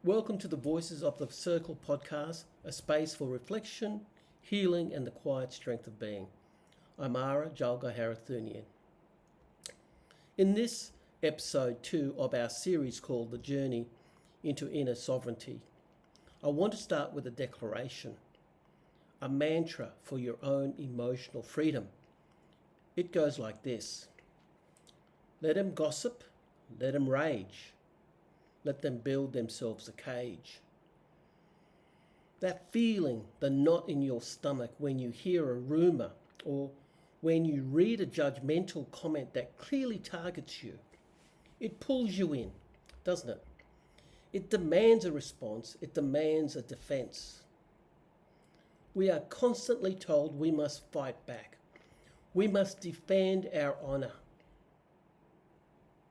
Welcome to the Voices of the Circle podcast, a space for reflection, healing, and the quiet strength of being. I'm Ara Jalgaharathoonian. In this episode 2 of our series called The Journey into Inner Sovereignty, I want to start with a declaration, a mantra for your own emotional freedom. It goes like this: let them gossip, let them rage. Let them build themselves a cage. That feeling, the knot in your stomach when you hear a rumour or when you read a judgmental comment that clearly targets you, it pulls you in, doesn't it? It demands a response, it demands a defence. We are constantly told we must fight back. We must defend our honour.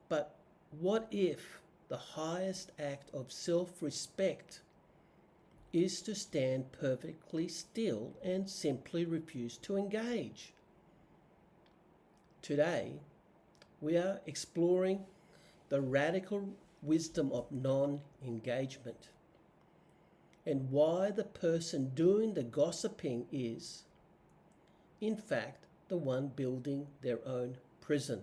But what if the highest act of self-respect is to stand perfectly still and simply refuse to engage? Today, we are exploring the radical wisdom of non-engagement and why the person doing the gossiping is, in fact, the one building their own prison.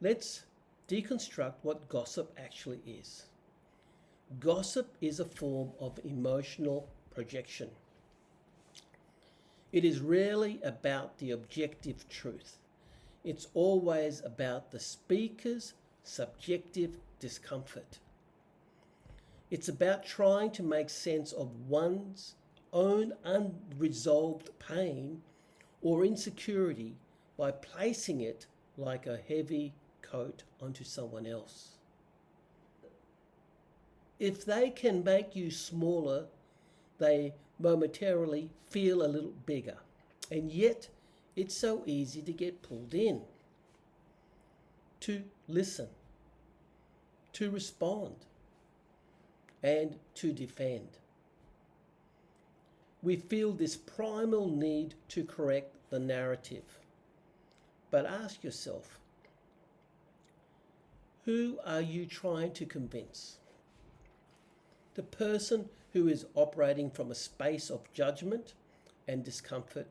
Let's deconstruct what gossip actually is. Gossip is a form of emotional projection. It is rarely about the objective truth. It's always about the speaker's subjective discomfort. It's about trying to make sense of one's own unresolved pain or insecurity by placing it like a heavy coat onto someone else. If they can make you smaller, they momentarily feel a little bigger. And yet, it's so easy to get pulled in, to listen, to respond, and to defend. We feel this primal need to correct the narrative. But ask yourself, who are you trying to convince? The person who is operating from a space of judgment and discomfort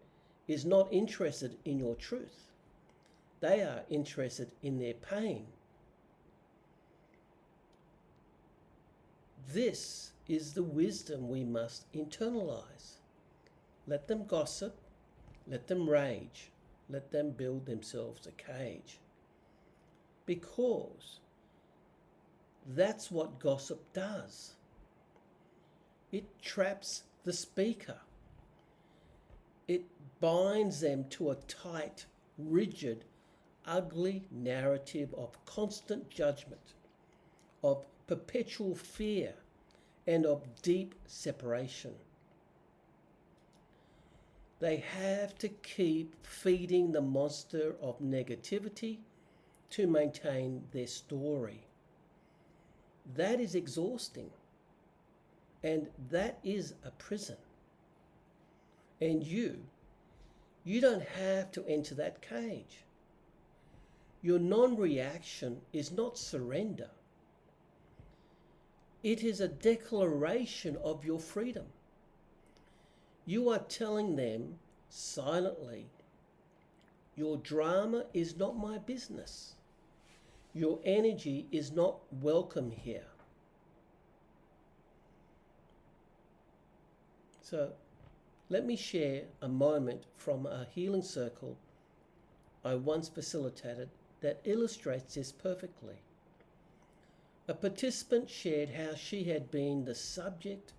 is not interested in your truth. They are interested in their pain. This is the wisdom we must internalize. Let them gossip, let them rage, let them build themselves a cage. Because that's what gossip does. It traps the speaker. It binds them to a tight, rigid, ugly narrative of constant judgment, of perpetual fear, and of deep separation. They have to keep feeding the monster of negativity to maintain their story. That is exhausting, and that is a prison. And you don't have to enter that cage. Your non-reaction is not surrender. It is a declaration of your freedom. You are telling them silently, your drama is not my business. Your energy is not welcome here. So let me share a moment from a healing circle I once facilitated that illustrates this perfectly. A participant shared how she had been the subject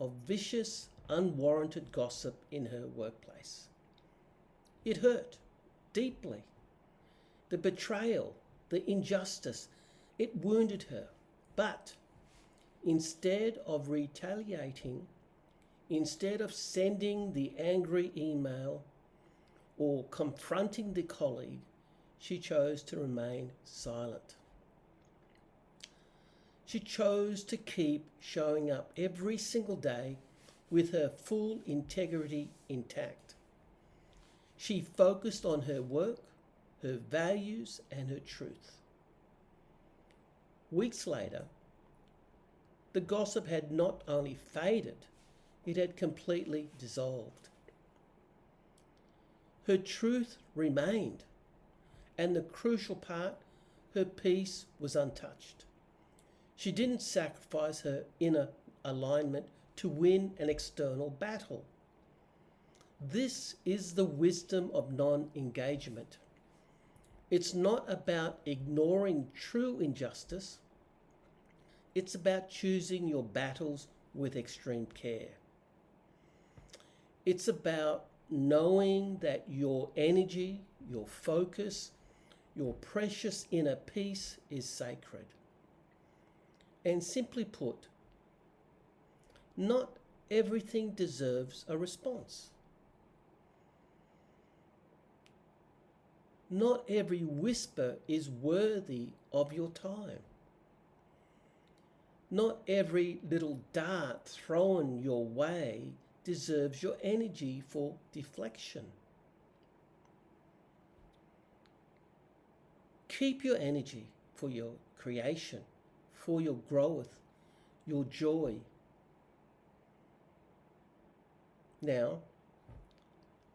of vicious, unwarranted gossip in her workplace. It hurt deeply. The betrayal, the injustice, it wounded her. But instead of retaliating, instead of sending the angry email or confronting the colleague, she chose to remain silent. She chose to keep showing up every single day with her full integrity intact. She focused on her work, her values, and her truth. Weeks later, the gossip had not only faded, it had completely dissolved. Her truth remained, and the crucial part, her peace was untouched. She didn't sacrifice her inner alignment to win an external battle. This is the wisdom of non-engagement. It's not about ignoring true injustice. It's about choosing your battles with extreme care. It's about knowing that your energy, your focus, your precious inner peace is sacred. And simply put, not everything deserves a response. Not every whisper is worthy of your time. Not every little dart thrown your way deserves your energy for deflection. Keep your energy for your creation, for your growth, your joy. Now,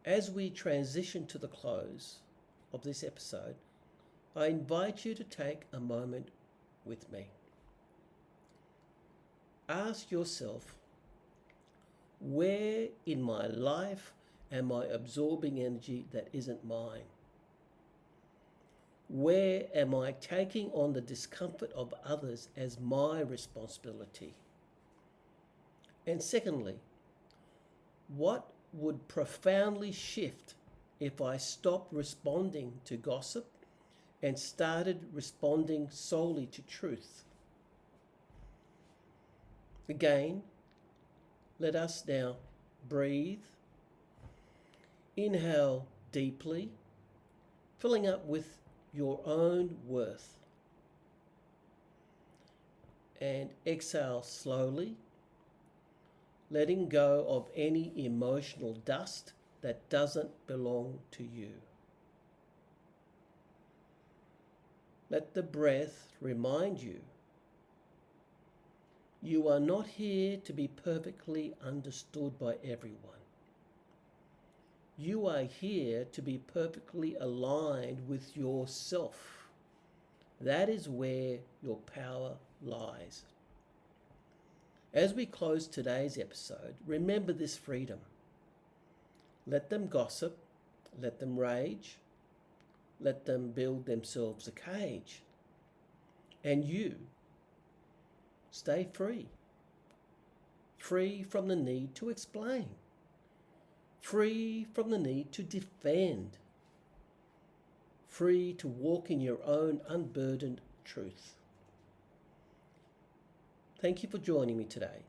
as we transition to the close of this episode, I invite you to take a moment with me. Ask yourself, where in my life am I absorbing energy that isn't mine? Where am I taking on the discomfort of others as my responsibility? And secondly, what would profoundly shift if I stopped responding to gossip and started responding solely to truth? Again, let us now breathe. Inhale deeply, filling up with your own worth. And exhale slowly, letting go of any emotional dust that doesn't belong to you. Let the breath remind you, you are not here to be perfectly understood by everyone. You are here to be perfectly aligned with yourself. That is where your power lies. As we close today's episode, remember this freedom. Let them gossip, let them rage, let them build themselves a cage. And you, stay free. Free from the need to explain. Free from the need to defend. Free to walk in your own unburdened truth. Thank you for joining me today.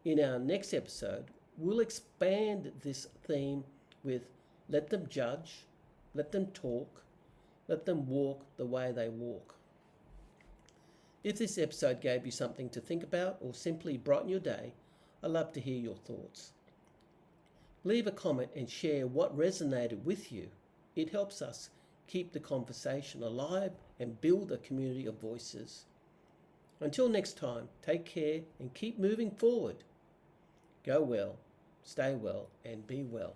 In our next episode, we'll expand this theme with let them judge, let them talk, let them walk the way they walk. If this episode gave you something to think about or simply brighten your day, I'd love to hear your thoughts. Leave a comment and share what resonated with you. It helps us keep the conversation alive and build a community of voices. Until next time, take care and keep moving forward. Go well, stay well, and be well.